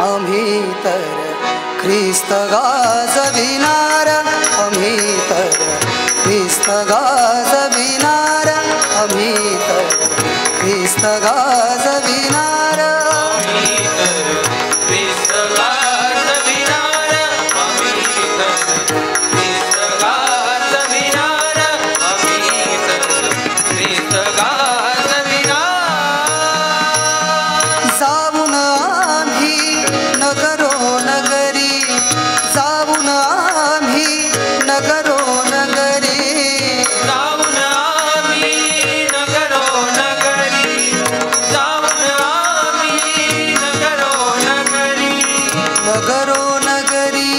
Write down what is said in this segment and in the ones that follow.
आम्ही तर ख्रिस्त गाजविनार, आम्ही तर ख्रिस्त गाजविनार, आम्ही तर ख्रिस्त गाजविनार, आम्ही तर ख्रिस्त गाजविनार, आम्ही तर ख्रिस्त गाजविनार, आम्ही तर ख्रिस्त गाजविनार. जाऊन आम्ही नगरो नगरी, जाऊन आम्ही नगरो नगरी, जाऊन आम्ही नगरो नगरी, जाऊन आम्ही नगरो नगरी, नगरो नगरी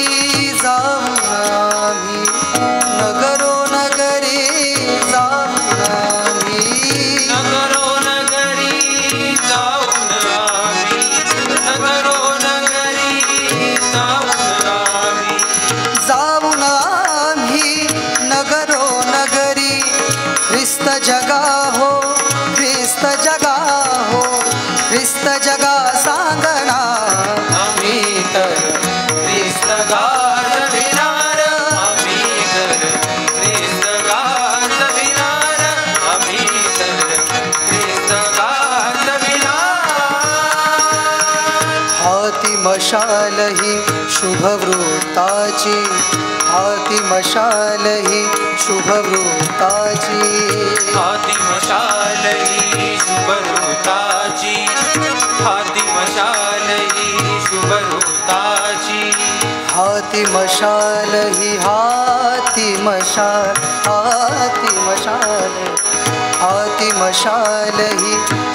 जाऊन आम्ही, नगरो नगरी जाऊन आम्ही, नगरो नगरी जाऊन आम्ही, नगरो नगरी जाऊन आम्ही, जाऊन आम्ही नगरो नगरी. ख्रिस्त जगा हो, ख्रिस्त जगा हो, ख्रिस्त जगा सांगना, आम्ही तर ख्रिस्त गाजविनार, आम्ही तर ख्रिस्त गाजविनार, आम्ही तर ख्रिस्त गाजविनार. हाती मशाल ही शुभवृत्ताची, हाती मशाल ही शुभवृत्ताची, हाती मशाल ही शुभवृत्ताची, हाती मशाल ही शुभवृत्ताची, हाती मशाल ही, हाती मशाल, हाती मशाल, हाती मशाल ही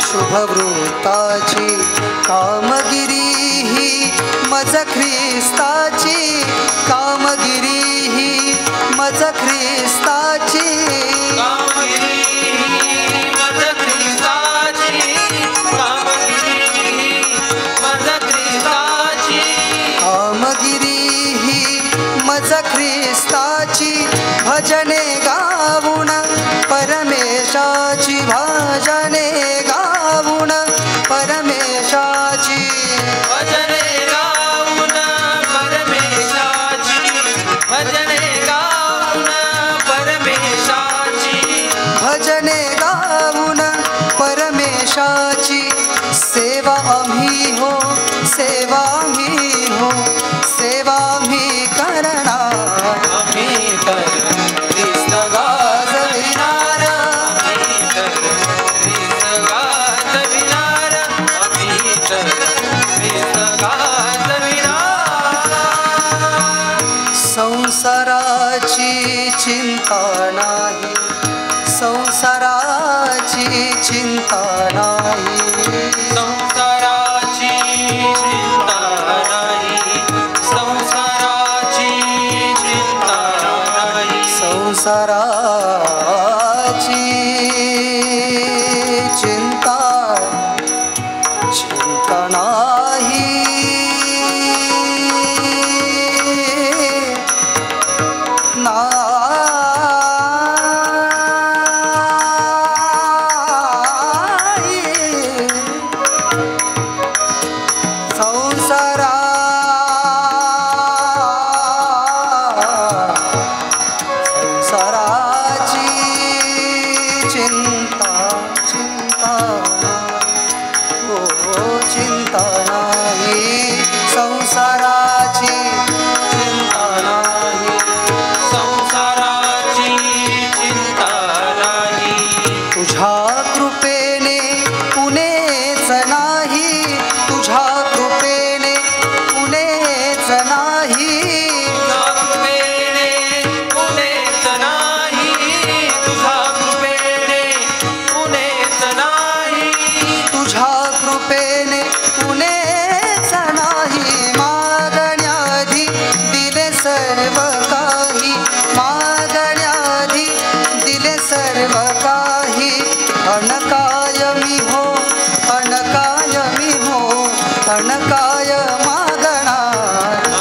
शुभवृत्ताची, कामगिरी ही मज ख्रिस्ताची, कामगिरी ही मज ख्रिस्ताची, कामगिरी मज ख्रिस्ताची, कामगिरी मज ख्रिस्ताची, कामगिरी ही मज ख्रिस्ताची, भजने गाऊन परमेशाची, भजने गाऊन परमेशाची, भजने गाऊन परमेशाची, भजने गाऊन परमेशाची, भजने गाऊन परमेशाची, सेवा आम्ही हो, सेवा आम्ही हो, सेवा आम्ही करणार, आम्ही तर ख्रिस्त गाजविनार, आम्ही तर ख्रिस्त गाजविनार, आम्ही तर ख्रिस्त गाजविनार. संसाराची चिंता नाही, संसाराची चिंता नाही, संसाराची चिंता नाही, संसाराची चिंता नाही, संसाराची चिंता, चिंता नाही, चिंता चिंता ओ चिंता नाही संसाराची चिंता नाही संसाराची चिंता नाही तुझ्या कृपेने कुणेच नाही तुझ्या कृपेने कुणेच नाही तुझ्या कृपेने कुणेच नाही मागण्याआधी दिले सर्व काही मागण्याआधी दिले सर्व काही अनकाय मी हो अनकाय मी हो अनकाय मागणार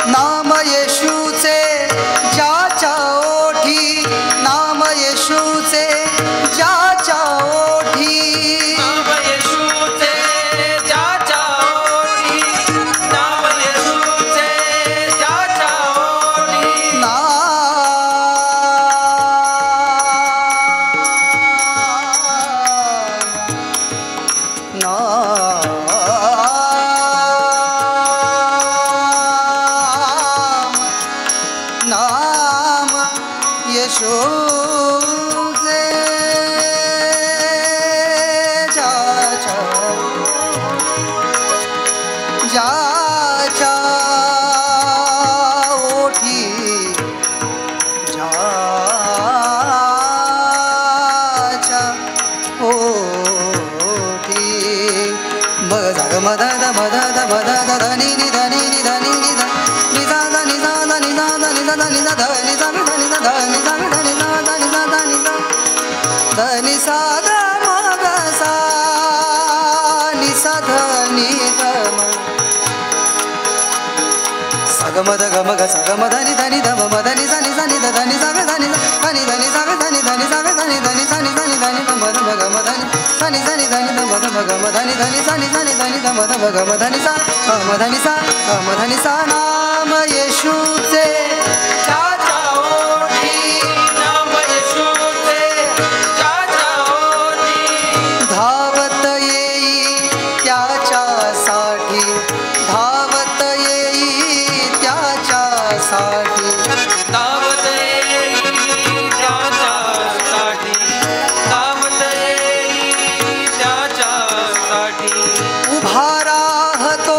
नाम येशूचे ज्याच्या ओठी नाम येशूचे ज्याच्या ओठी नाम येशूचे ज्याच्या ज्याच्या ओठी ज्याच्या ओठी मग जाग मद मद मद धनी निधनी निधनी निध निजा निजा निजा निजा निजा धनी जा धनी जा धनी जा धनी जा धनी जा धनी जा धनी सा ग मग सा नि सा धनी धम सग मद ग मग सा ग मधनी धनी धम मधनी सा नि सा नि धनी सा ग धनी धनी धनी सा ग धनी धनी सा ग धनी धनी सा नि धनी धनी मद मग मधनी सा नि सा नि धनी धम मद मग मधनी धनी सा नि सा नि धनी धम मद मग मधनी सा मधनी सा नाम येशूचे धावत येई त्याच्यासाठी धावत येई त्याच्यासाठी उभा राहतो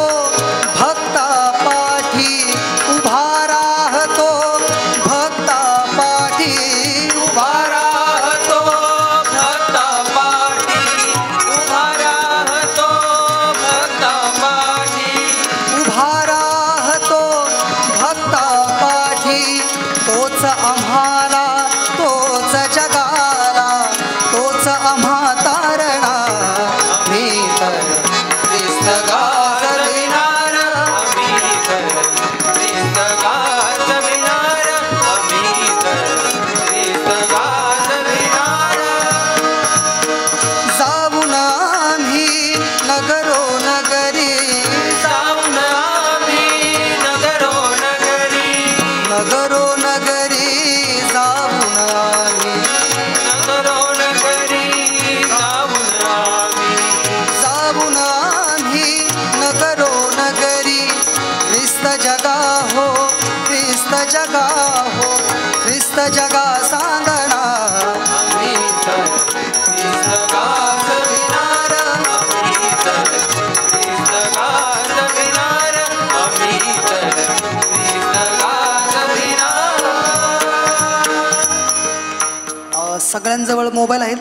भक्ता पाठी उभा राहतो भक्ता पाठी उभा राहतो भक्ता पाठी उभा राहतो भक्ता पाठी उभा राहतो भक्ता पाठी तोच आम्हाला तोच जगाला तोच आम्हा तारणा मी तर ख्रिस्त गाजविणार जाऊन आम्ही नगरो नगरी नगरो नगरी जाऊन आम्ही जाऊन आम्ही नगरो नगरी ख्रिस्त जगा हो ख्रिस्त जगा हो ख्रिस्त जगा सांगणार सगळ्यांजवळ मोबाईल आहेत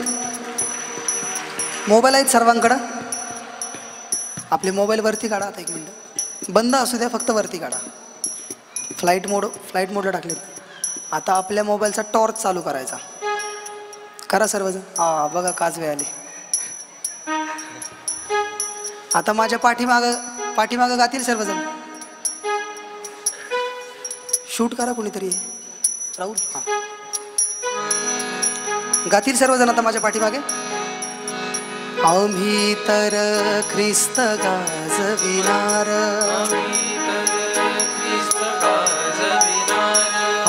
सर्वांकडं आपले मोबाईल वरती काढा आता एक मिनिट बंद असू द्या फक्त वरती काढा फ्लाईट मोडला टाकले आता आपल्या मोबाईलचा टॉर्च चालू करायचा करा सर्वजण बघा काच वेळ आली आता माझ्या पाठीमागं गातील सर्वजण शूट करा कोणीतरी राहुल गातील सर्वजण आता माझ्या पाठीमागे आम्ही तर ख्रिस्त गाजविनार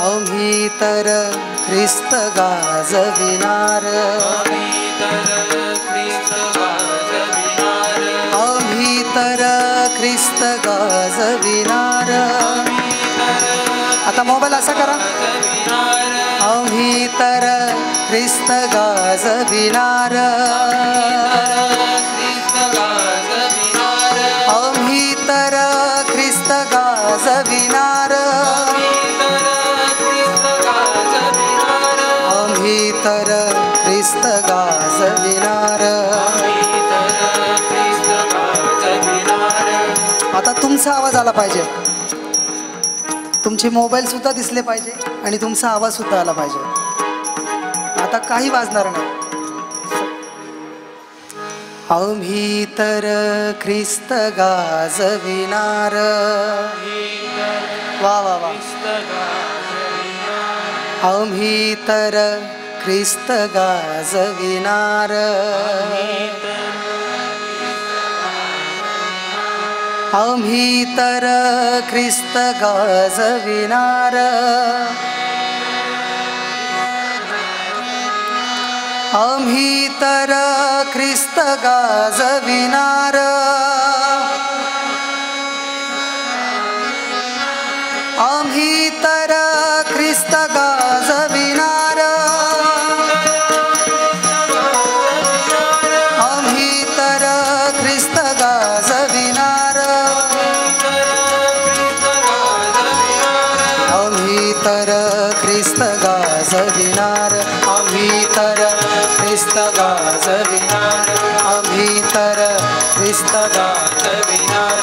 आम्ही तर ख्रिस्त गाजविनार आम्ही तर ख्रिस्त गाजविनार आता मोबाईल असा करा आम्ही तर ख्रिस्त गाजविनार आम्ही तर ख्रिस्त गाजविनार आम्ही तर ख्रिस्त गाजविनार आता तुमचा आवाज आला पाहिजे तुमचे मोबाईल सुद्धा दिसले पाहिजे आणि तुमचा आवाज सुद्धा आला पाहिजे आता काही वाजणार नाही आम्ही तर ख्रिस्त गाजविनार वा वा वा आम्ही तर ख्रिस्त गाजविनार आम्ही तर ख्रिस्त गाजविनार आम्ही तर ख्रिस्त गाजविनार आम्ही तर ख्रिस्त गाजविनार आम्ही तर ख्रिस्त गाजविनार आम्ही तर ख्रिस्त गाजविनार आम्ही तर ख्रिस्त गाजविनार आम्ही तर ख्रिस्त गाजविनार